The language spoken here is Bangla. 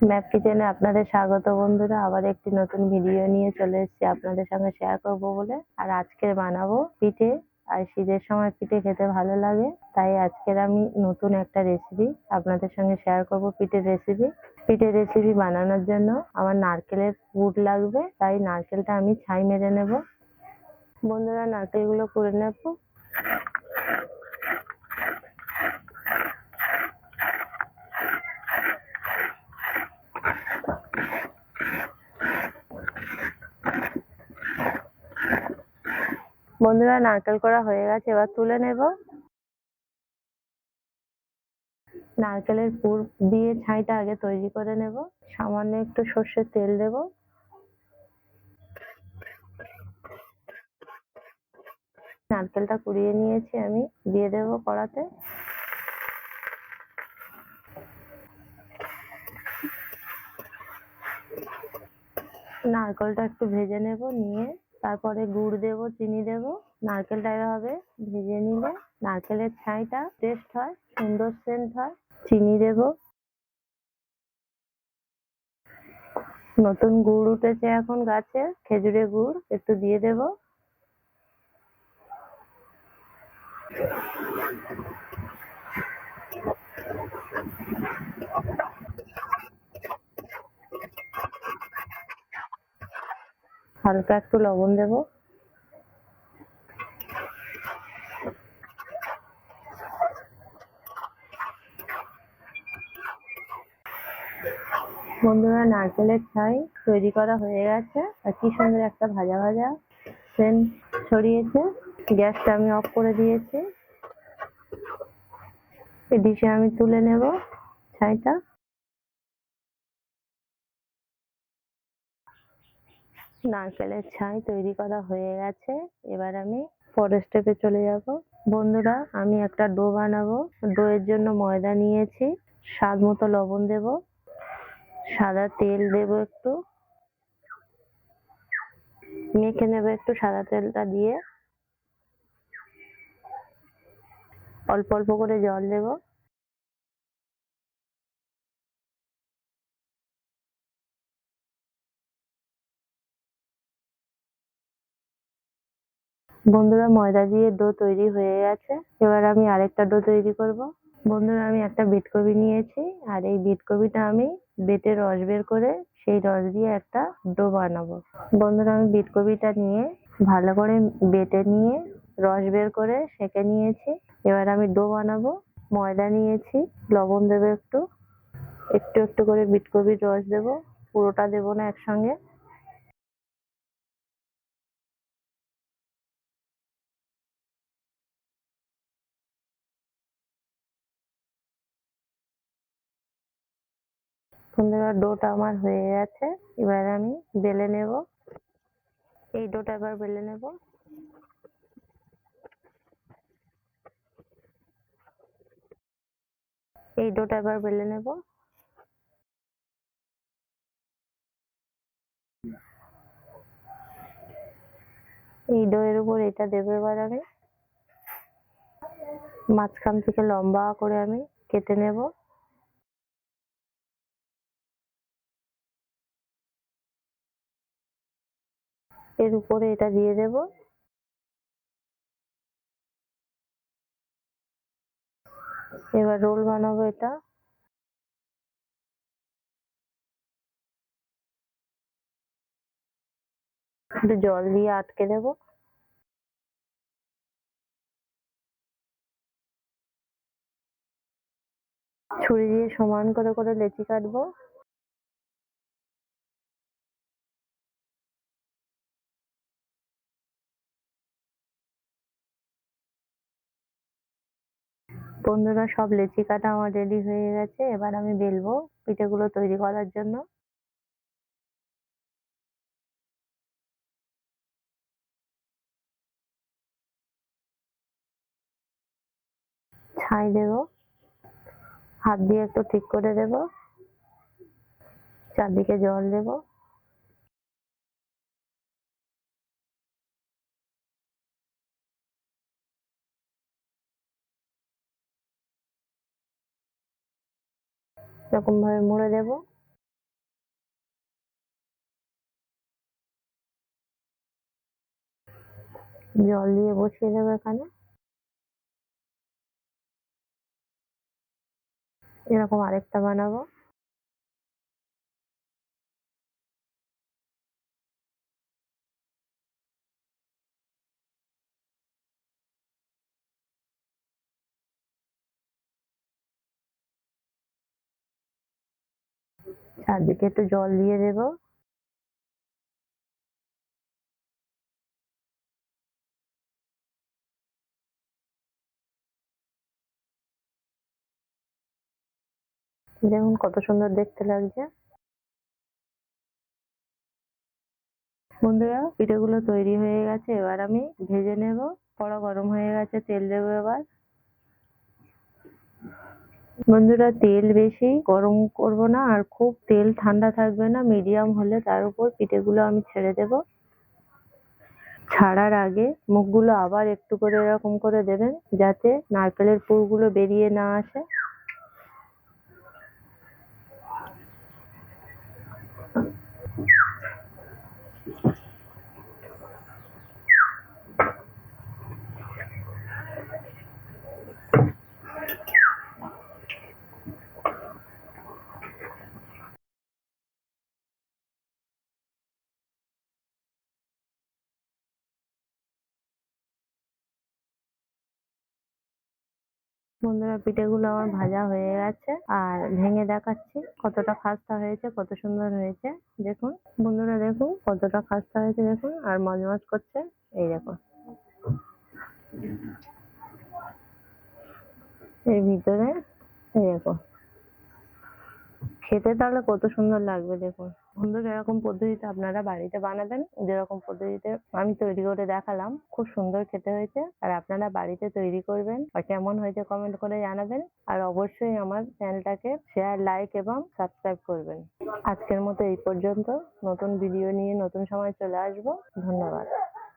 ম্যাপ কিচেনে আপনাদের স্বাগত বন্ধুরা। আবার একটি নতুন ভিডিও নিয়ে চলে এসেছি আপনাদের সঙ্গে শেয়ার করব বলে। আর আজকে বানাবো পিঠে। আর শীতের সময় পিঠে খেতে ভালো লাগে, তাই আজকের আমি নতুন একটা রেসিপি আপনাদের সঙ্গে শেয়ার করব, পিঠের রেসিপি। পিঠের রেসিপি বানানোর জন্য আমার নারকেলের পুর লাগবে, তাই নারকেলটা আমি ছাই মেরে নেব। বন্ধুরা, নারকেলগুলো করে নেব। বন্ধুরা, নারকেল করা হয়ে গেছে, এবার তুলে নেব। নারকেলের পুর দিয়ে ছাইটা আগে তৈরি করে নেব। সামান্য একটু সর্ষের তেল দেব। নারকেলটা কুড়িয়ে নিয়েছি, আমি দিয়ে দেব কড়াতে। নারকেলটা একটু ভেজে নেব, নিয়ে তারপরে গুড় দেব, চিনি দেব। নারকেলটা এভাবে ভেজে নিলে নারকেলের ছাইটা টেস্ট হয়, সুন্দর সেন্ট হয়। চিনি দেব। নতুন গুড় উঠেছে এখন গাছে, খেজুরের গুড় একটু দিয়ে দেব। হালকা একটু লবণ দেব। বন্ধুরা, নারকেলের ছাই তৈরি করা হয়ে গেছে, আর কি সুন্দর একটা ভাজা ভাজা সেন্ট ছড়িয়েছে। গ্যাসটা আমি অফ করে দিয়েছি। এই ডিশে আমি তুলে নেব ছাইটা। নারকেলের ছাই তৈরি করা হয়ে গেছে, এবার আমি পরের স্টেপে চলে যাব। বন্ধুরা, আমি একটা ডো বানাবো। ডোয়ের জন্য ময়দা নিয়েছি, স্বাদ মতো লবণ দেব, সাদা তেল দেব, একটু মেখে নেব। একটু সাদা তেলটা দিয়ে অল্প অল্প করে জল দেব। বন্ধুরা, ময়দা দিয়ে ডো তৈরি হয়ে গেছে, এবার আমি আরেকটা ডো তৈরি করব। বন্ধুরা, আমি একটা বিটকপি নিয়েছি, আর এই বিটকপিটা আমি বেটে রস বের করে সেই রস দিয়ে একটা ডো বানাবো। বন্ধুরা, আমি বিটকপিটা নিয়ে ভালো করে বেটে নিয়ে রস বের করে সেঁকে নিয়েছি। এবার আমি ডো বানাবো। ময়দা নিয়েছি, লবণ দেবো, একটু একটু একটু করে বিটকপির রস দেবো, পুরোটা দেবো না একসঙ্গে। বন্ধুরা, ডোটা আমার হয়ে গেছে, এবার আমি বেলে নেব। এই ডোটা এবার বেলে নেব। এই ডোটা এবার বেলে নেব। এই ডো এর উপর এটা দেবো। এবার আমি মাঝখান থেকে লম্বা করে আমি কেটে নেব। এর উপরে এটা দিয়ে দেব। এবার রোল বানাবো এটা। একটু জল দিয়ে আটকে দেব। ছুরি দিয়ে সমান করে করে লেচি কাটবো। বন্ধুরা, সব লেচি কাটা আমার রেডি হয়ে গেছে, এবার আমি বেলবো পিঠেগুলো তৈরি করার জন্য। ছাই দেব, হাত দিয়ে একটু ঠিক করে দেব, চারদিকে জল দেব। এরকম ভাবে মুড়ে দেব। জল দিয়ে বসিয়ে দেবো এখানে। এরকম আরেকটা বানাবো। চারদিকে একটু জল দিয়ে দেবো। দেখুন কত সুন্দর দেখতে লাগছে। বন্ধুরা, পিঠেগুলো তৈরি হয়ে গেছে, এবার আমি ভেজে নেব। কড়া গরম হয়ে গেছে, তেল দেবো এবার। বন্ধুরা, তেল বেশি গরম করব না, আর খুব তেল ঠান্ডা থাকবে না, মিডিয়াম হলে তার উপর পিঠেগুলো আমি ছেড়ে দেব। ছাড়ার আগে মুখগুলো আবার একটু করে এরকম করে দেবেন, যাতে নারকেলের পুরগুলো বেরিয়ে না আসে। বন্ধুরা, পিঠেগুলো আমার ভাজা হয়ে গেছে, আর ভেঙে দেখাচ্ছি কতটা খাস্তা হয়েছে, কত সুন্দর হয়েছে। দেখুন বন্ধুরা, দেখুন কতটা খাস্তা হয়েছে, দেখুন, আর মজমজ করছে। এই দেখুন, এর ভিতরে এই দেখুন, খেতে তাহলে কত সুন্দর লাগবে দেখুন। বন্ধুরা, এরকম পদ্ধতিতে আপনারা বাড়িতে বানাবেন, যেরকম পদ্ধতিতে আমি তৈরি করে দেখালাম। খুব সুন্দর খেতে হয়েছে, আর আপনারা বাড়িতে তৈরি করবেন, আর কেমন হয়েছে কমেন্ট করে জানাবেন। আর অবশ্যই আমার চ্যানেলটাকে শেয়ার, লাইক এবং সাবস্ক্রাইব করবেন। আজকের মতো এই পর্যন্ত। নতুন ভিডিও নিয়ে নতুন সময় চলে আসবো। ধন্যবাদ।